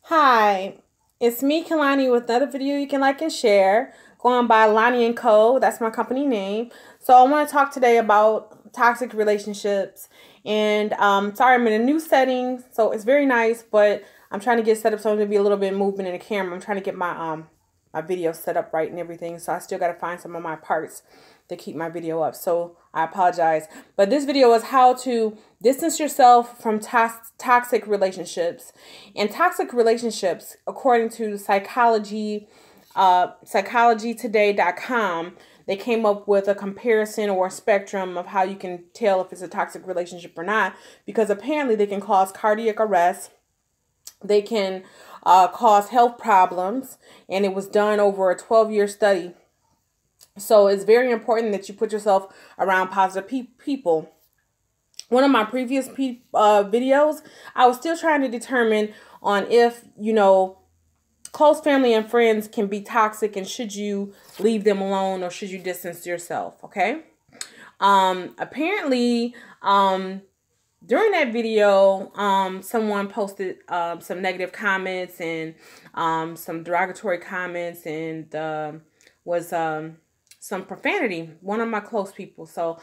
Hi, it's me, Kalani, with another video you can like and share. Going by Lonnie & Co. That's my company name. So I want to talk today about toxic relationships. And sorry, I'm in a new setting, so it's very nice, but I'm trying to get set up so there'll be a little bit of movement in the camera. I'm trying to get my video set up right and everything, so I still got to find some of my parts to keep my video up. So I apologize. But this video is how to distance yourself from toxic relationships. And toxic relationships, according to psychologytoday.com, they came up with a comparison or a spectrum of how you can tell if it's a toxic relationship or not, because apparently they can cause cardiac arrest. They can cause health problems, and it was done over a 12-year study. So it's very important that you put yourself around positive people. One of my previous videos, I was still trying to determine on if, close family and friends can be toxic, and should you leave them alone or should you distance yourself, okay? Apparently, during that video, someone posted some negative comments and some derogatory comments, and was some profanity, one of my close people. So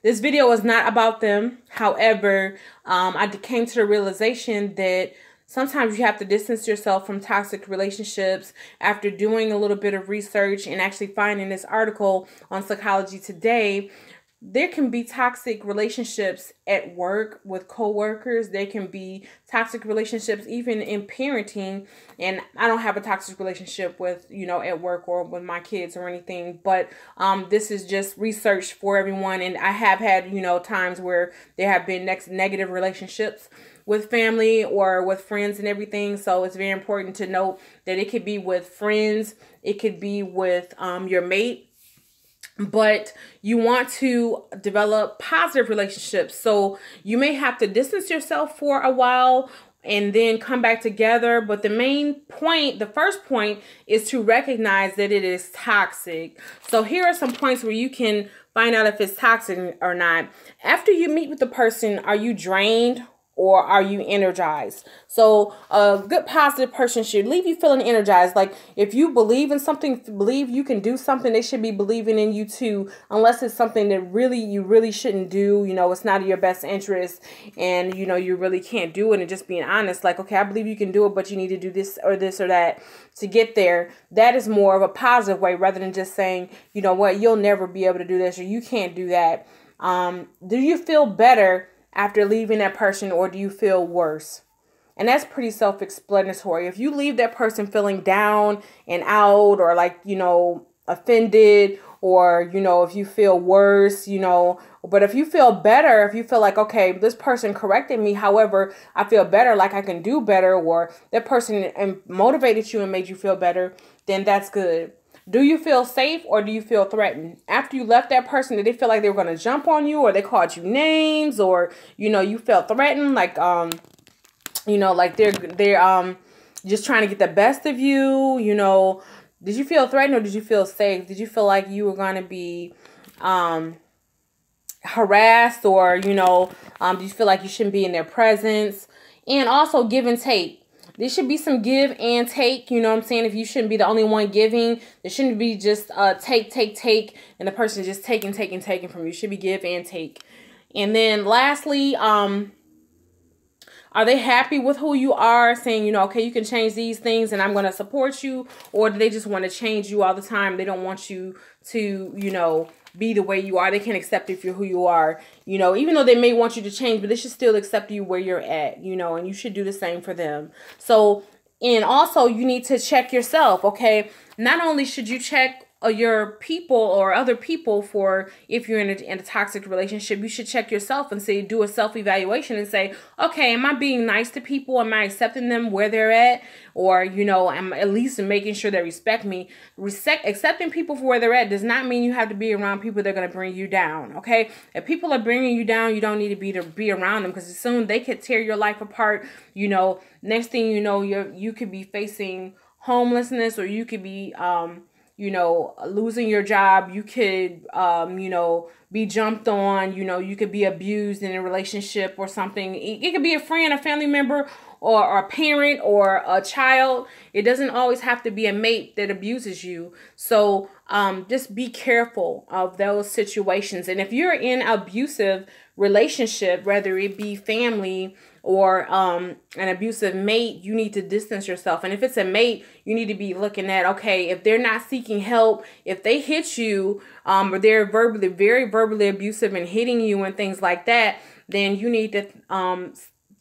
this video is not about them. However, I came to the realization that sometimes you have to distance yourself from toxic relationships after doing a little bit of research and actually finding this article on Psychology Today. There can be toxic relationships at work with coworkers. There can be toxic relationships even in parenting. And I don't have a toxic relationship with, at work or with my kids or anything. But this is just research for everyone. And I have had, times where there have been negative relationships with family or with friends and everything. So it's very important to note that it could be with friends. It could be with your mate. But you want to develop positive relationships. So you may have to distance yourself for a while and then come back together. But the main point, the first point, is to recognize that it is toxic. So here are some points where you can find out if it's toxic or not. After you meet with the person, are you drained or are you energized? So a good positive person should leave you feeling energized. Like if you believe in something, believe you can do something, they should be believing in you too, unless it's something that you really shouldn't do. It's not in your best interest, and you really can't do it, and just being honest, like, okay, I believe you can do it, but you need to do this or that to get there. That is more of a positive way, rather than just saying, you know what, you'll never be able to do this or you can't do that. Do you feel better after leaving that person, or do you feel worse? And that's pretty self-explanatory. If you leave that person feeling down and out, or like, offended, or, if you feel worse, but if you feel better, if you feel like, okay, this person corrected me, however, I feel better, like I can do better, or that person motivated you and made you feel better, then that's good. Do you feel safe, or do you feel threatened? After you left that person, did they feel like they were going to jump on you, or they called you names, or, you felt threatened, like, like they're just trying to get the best of you, did you feel threatened, or did you feel safe? Did you feel like you were going to be harassed, or, do you feel like you shouldn't be in their presence? And also give and take. There should be some give and take, you know what I'm saying? If you shouldn't be the only one giving, there shouldn't be just take, and the person just taking from you. It should be give and take. And then lastly, are they happy with who you are, saying, okay, you can change these things and I'm going to support you? Or do they just want to change you all the time? They don't want you to, be the way you are. They can't accept if you're who you are, even though they may want you to change, but they should still accept you where you're at, and you should do the same for them. So, and also you need to check yourself, okay? Not only should you check your people or other people for if you're in a toxic relationship, you should check yourself and say, do a self-evaluation and say, okay, am I being nice to people? Am I accepting them where they're at? Or, am at least making sure they respect me? Accepting people for where they're at does not mean you have to be around people that are going to bring you down, okay? If people are bringing you down, you don't need to be around them, because soon they could tear your life apart. Next thing you know, you could be facing homelessness, or you could be losing your job. You could, be jumped on. You know, you could be abused in a relationship or something. It could be a friend, a family member, or a parent or a child. It doesn't always have to be a mate that abuses you. So just be careful of those situations. And if you're in an abusive relationship, whether it be family or an abusive mate, you need to distance yourself. And if it's a mate, you need to be looking at, okay, if they're not seeking help, if they hit you, or they're very verbally abusive and hitting you and things like that, then you need to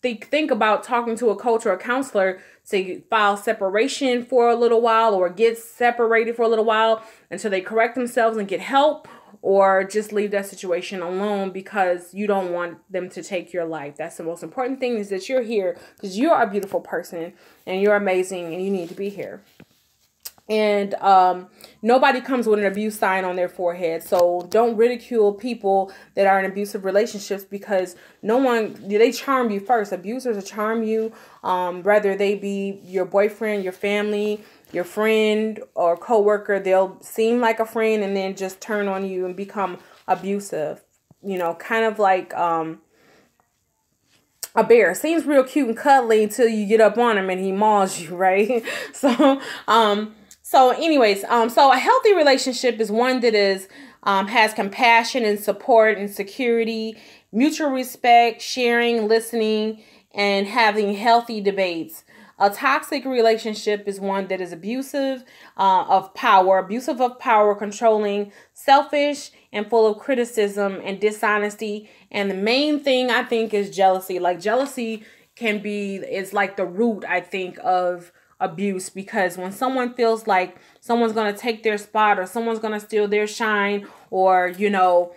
think about talking to a coach or a counselor to file separation for a little while, or get separated for a little while until they correct themselves and get help, or just leave that situation alone because you don't want them to take your life. That's the most important thing, is that you're here because you're a beautiful person and you're amazing and you need to be here. And nobody comes with an abuse sign on their forehead. So don't ridicule people that are in abusive relationships, because they charm you first. Abusers will charm you, whether they be your boyfriend, your family, your friend, or coworker. They'll seem like a friend and then just turn on you and become abusive. You know, kind of like a bear. Seems real cute and cuddly until you get up on him and he maws you, right? So anyways, so a healthy relationship is one that is has compassion and support and security, mutual respect, sharing, listening, and having healthy debates. A toxic relationship is one that is abusive of power, controlling, selfish, and full of criticism and dishonesty. And the main thing, I think, is jealousy. Like, jealousy is like the root, I think, of abuse, because when someone feels like someone's going to take their spot, or someone's going to steal their shine, or, you know,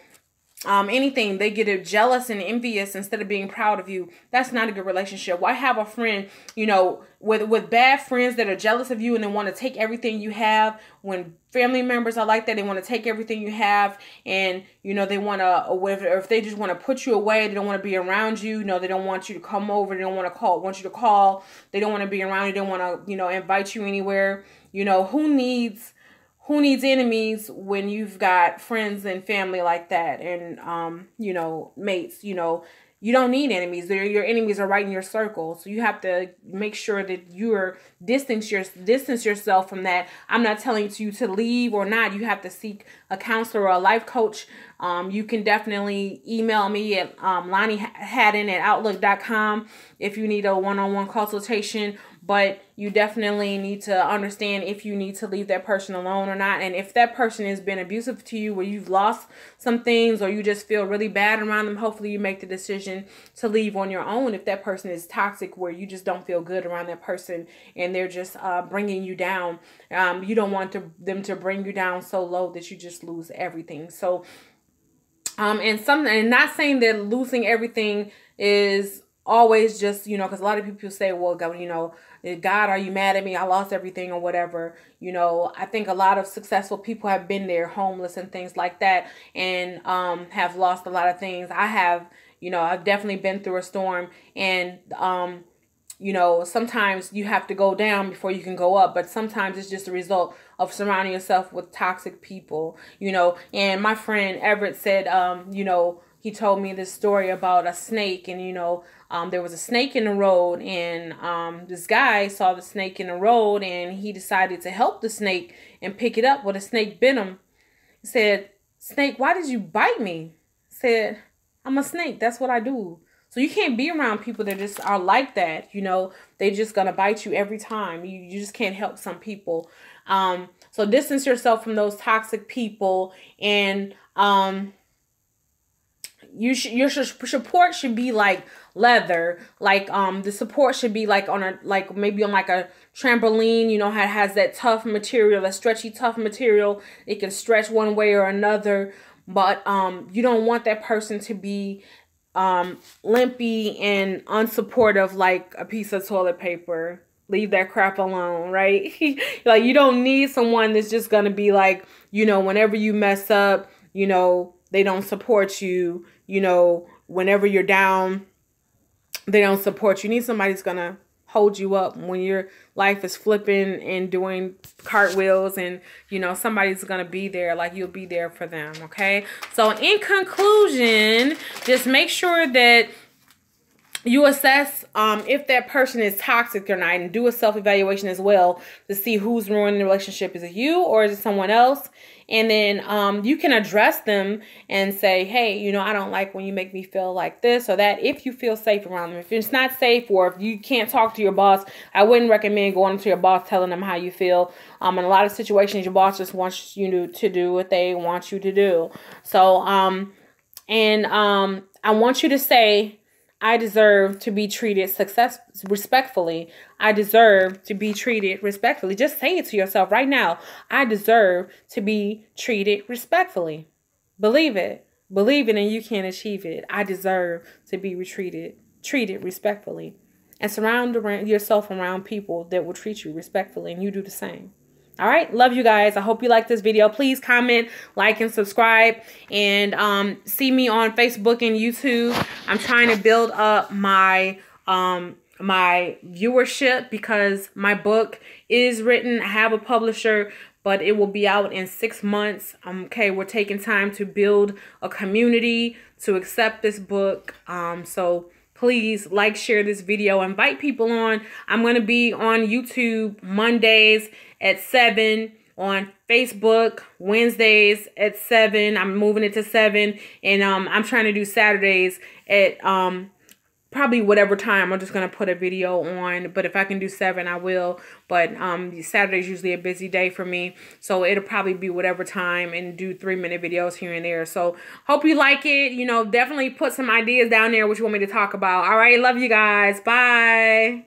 anything, they get jealous and envious instead of being proud of you. That's not a good relationship. Why have a friend, you know, with bad friends that are jealous of you and they want to take everything you have? When family members are like that, they want to take everything you have, and, you know, they want to, or if they just want to put you away, they don't want to be around you. You know, they don't want you to come over. They don't want you to call. They don't want to be around you. They don't want to, you know, invite you anywhere. You know, who needs enemies when you've got friends and family like that, and you know, mates? You know, you don't need enemies. Your enemies are right in your circle. So you have to make sure that you're distance yourself from that. I'm not telling you to leave or not. You have to seek a counselor or a life coach. You can definitely email me at LonnieHadden@outlook.com if you need a one-on-one consultation. But you definitely need to understand if you need to leave that person alone or not. And if that person has been abusive to you, where you've lost some things, or you just feel really bad around them, hopefully you make the decision to leave on your own. If that person is toxic, where you just don't feel good around that person and they're just bringing you down, you don't want them to bring you down so low that you just lose everything. So, and not saying that losing everything is always just, you know, because a lot of people say, well, God, you know, God, are you mad at me? I lost everything or whatever. You know, I think a lot of successful people have been there, homeless and things like that, and have lost a lot of things. I have, you know, I've definitely been through a storm, and you know, sometimes you have to go down before you can go up, but sometimes it's just a result of surrounding yourself with toxic people, you know. And my friend Everett said, you know, he told me this story about a snake, and, you know, there was a snake in the road, and this guy saw the snake in the road, and he decided to help the snake and pick it up. Well, the snake bit him. He said, "Snake, why did you bite me?" He said, "I'm a snake. That's what I do." So you can't be around people that just are like that. You know, they just gonna bite you every time. You just can't help some people. So distance yourself from those toxic people, and your support should be like leather. Like the support should be like maybe on like a trampoline. You know how it has that tough material, that stretchy tough material. It can stretch one way or another, but you don't want that person to be limpy and unsupportive like a piece of toilet paper. Leave that crap alone, right? Like, you don't need someone that's just gonna be like, you know, whenever you mess up, you know, they don't support you. You know, whenever you're down, they don't support you. You need somebody that's gonna hold you up when your life is flipping and doing cartwheels, and you know somebody's gonna be there, like you'll be there for them. Okay, so in conclusion, just make sure that you assess if that person is toxic or not, and do a self-evaluation as well to see who's ruining the relationship. Is it you or is it someone else? And then you can address them and say, hey, you know, I don't like when you make me feel like this or that, if you feel safe around them. If it's not safe, or if you can't talk to your boss, I wouldn't recommend going to your boss telling them how you feel. In a lot of situations, your boss just wants you to do what they want you to do. So, I want you to say, I deserve to be treated respectfully. I deserve to be treated respectfully. Just say it to yourself right now. I deserve to be treated respectfully. Believe it. Believe it and you can achieve it. I deserve to be treated respectfully. And surround yourself around people that will treat you respectfully, and you do the same. All right. Love you guys. I hope you like this video. Please comment, like, and subscribe. And see me on Facebook and YouTube. I'm trying to build up my my viewership because my book is written. I have a publisher, but it will be out in 6 months. Okay, we're taking time to build a community to accept this book. So please like, share this video, invite people on. I'm going to be on YouTube Mondays at 7, on Facebook Wednesdays at 7. I'm moving it to 7, and I'm trying to do Saturdays at probably whatever time. I'm just going to put a video on, but if I can do 7, I will. But Saturday's usually a busy day for me, so it'll probably be whatever time, and do 3-minute videos here and there. So hope you like it. You know, definitely put some ideas down there what you want me to talk about. All right, love you guys. Bye.